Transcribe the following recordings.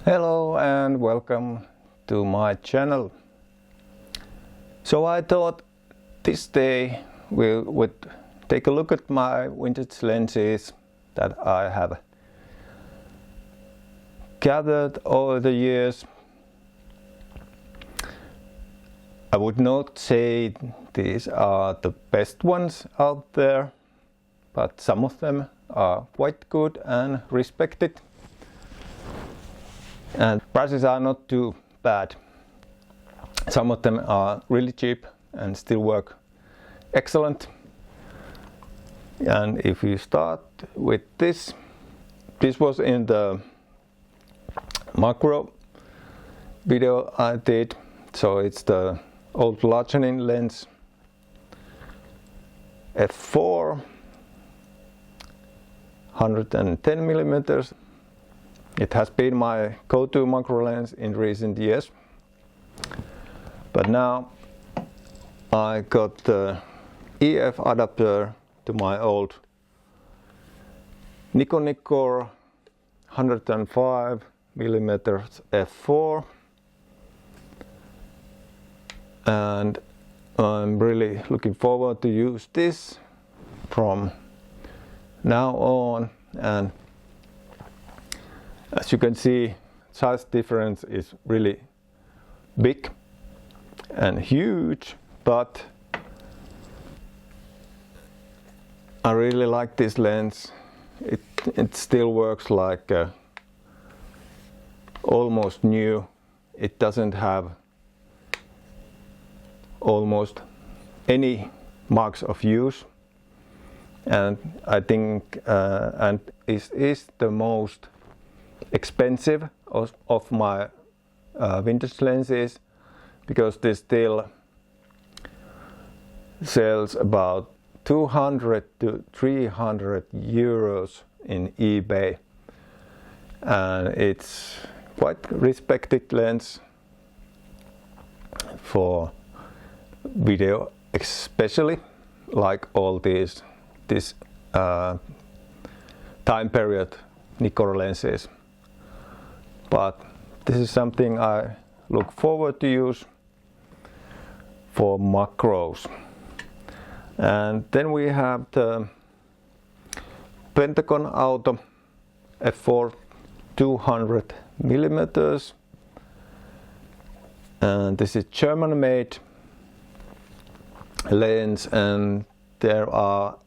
Hello and welcome to my channel. So I thought this day we would take a look at my vintage lenses that I have gathered over the years. I would not say these are the best ones out there, but some of them are quite good and respected. And prices are not too bad. Some of them are really cheap and still work excellent. And if you start with this was in the macro video I did. So it's the old Canon lens f4 110 millimeters. It has been my go-to macro lens in recent years, but now I got the EF adapter to my old Nikon 105 millimeters f4, and I'm really looking forward to use this from now on. And as you can see, size difference is really big and huge, but I really like this lens. It still works like almost new. It doesn't have almost any marks of use, and I think and it is the most expensive of my vintage lenses, because this still sells about 200 to 300 euros in eBay, and it's quite respected lens for video, especially like all this time period Nikon lenses. But this is something I look forward to use for macros. And then we have the Pentagon Auto f4 200 millimeters, and this is German made lens, and there are,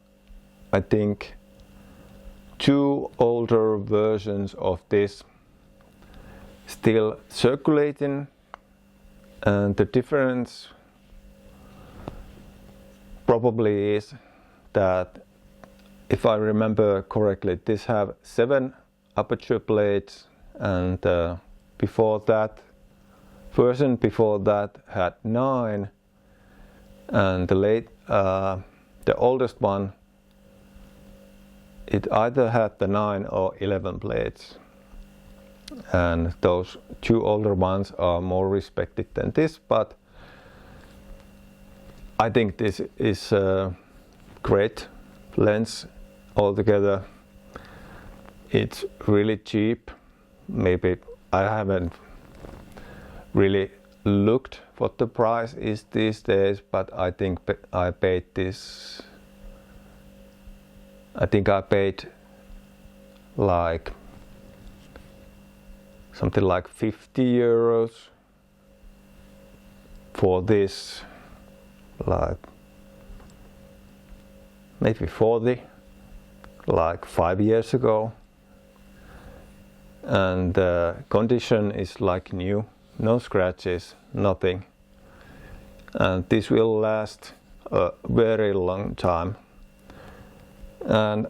I think, two older versions of this still circulating, and the difference probably is that, if I remember correctly, this have 7 aperture plates, and before that version before that had 9, and the oldest one, it either had the 9 or 11 plates, and those two older ones are more respected than this. But I think this is a great lens altogether. It's really cheap. Maybe I haven't really looked what the price is these days, but I think I paid this. I think I paid like something like 50 euros for this, like maybe 40, like 5 years ago. And the condition is like new, no scratches, nothing. And this will last a very long time. And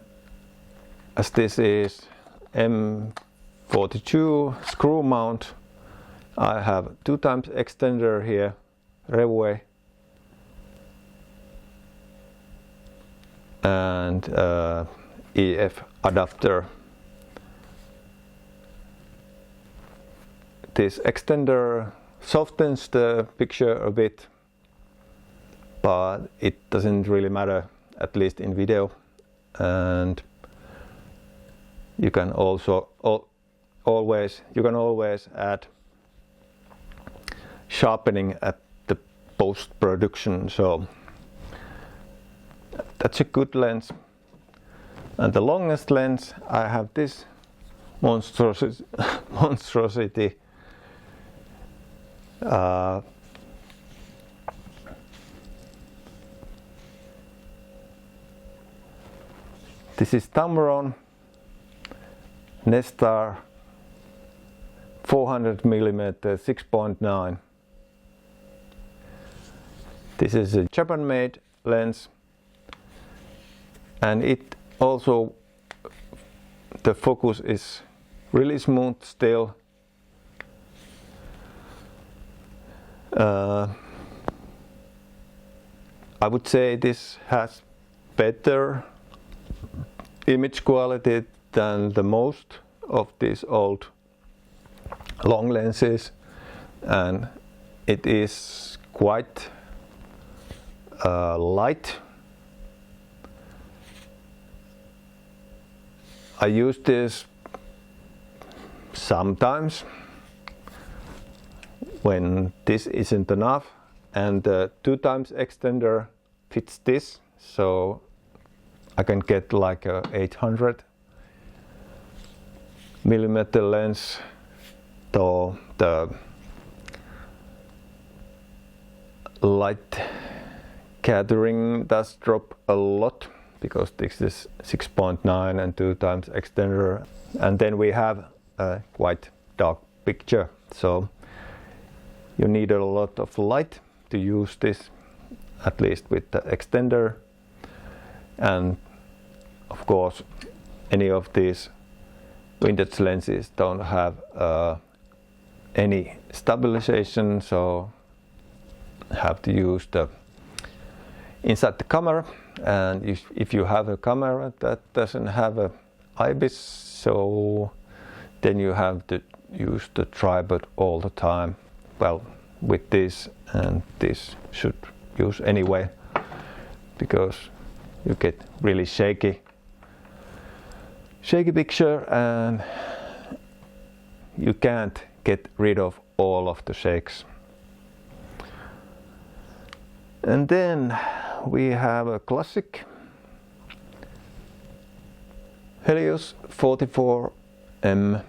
as this is M42 screw mount, I have 2x extender here, Revway, and EF adapter. This extender softens the picture a bit, but it doesn't really matter, at least in video. And you can also you can always add sharpening at the post-production, so that's a good lens. And the longest lens, I have this monstrosity. This is Tamron Nestar 400mm 6.9. This is a Japan-made lens, and it also, the focus is really smooth still. I would say this has better image quality than the most of these old long lenses, and it is quite light. I use this sometimes when this isn't enough, and the 2x extender fits this, so I can get like a 800mm lens, though the light gathering does drop a lot because this is 6.9 and 2x extender, and then we have a quite dark picture, so you need a lot of light to use this, at least with the extender. And of course, any of these vintage lenses don't have any stabilization, so have to use the inside the camera. And if you have a camera that doesn't have a IBIS, so then you have to use the tripod all the time. Well, with this, and this should use anyway, because you get really shaky picture, and you can't get rid of all of the shakes. And then we have a classic Helios 44M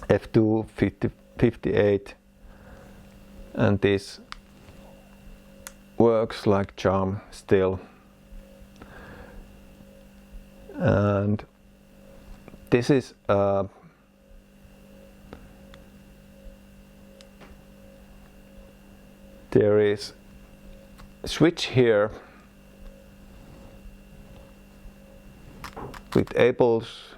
f2.58, and this works like charm still. And this is there is a switch here which enables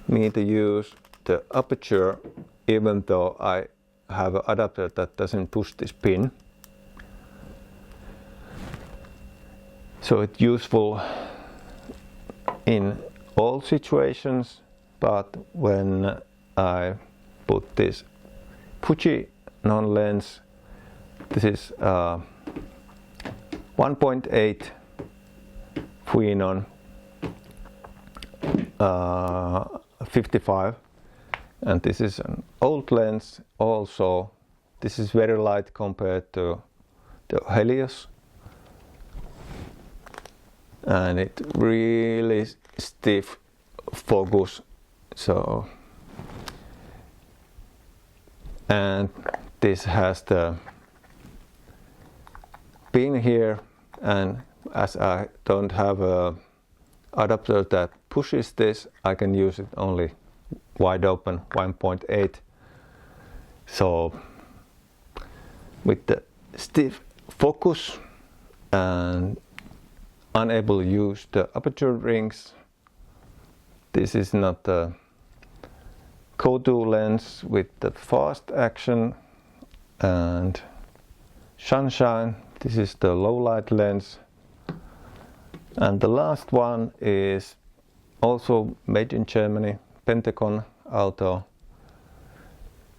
me to use the aperture even though I have an adapter that doesn't push this pin. So it's useful in all situations, but when I put this Fuji non-lens, this is 1.8 Fujinon 55, and this is an old lens also. This is very light compared to the Helios, and it really stiff focus. So, and this has the pin here, and as I don't have a adapter that pushes this, I can use it only wide open 1.8. So with the stiff focus and unable to use the aperture rings, this is not the go-to lens with the fast action and sunshine. This is the low light lens. And the last one is also made in Germany, Pentagon Auto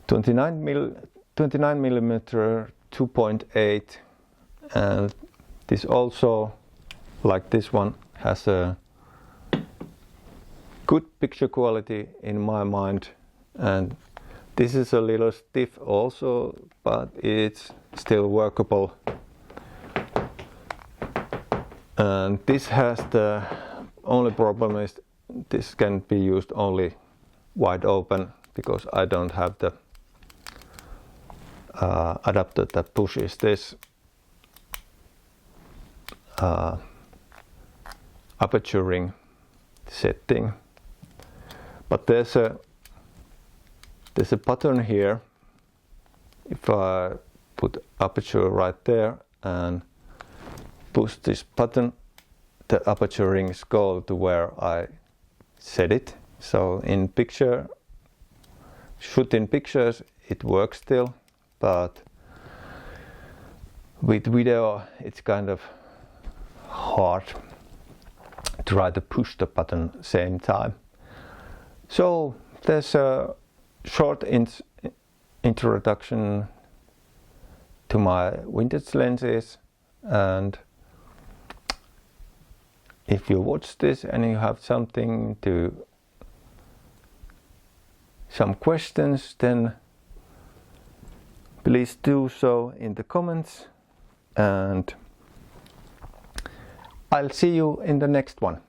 29mm 2.8, and this also, like this one, has a good picture quality in my mind, and this is a little stiff also, but it's still workable. And this has the only problem is this can be used only wide open, because I don't have the adapter that pushes this aperture ring setting. But there's a button here. If I put aperture right there and push this button, the aperture rings go to where I set it. So in shooting pictures it works still, but with video it's kind of hard to try to push the button same time. So there's a short introduction to my vintage lenses, and if you watch this and you have some questions, then please do so in the comments, and I'll see you in the next one.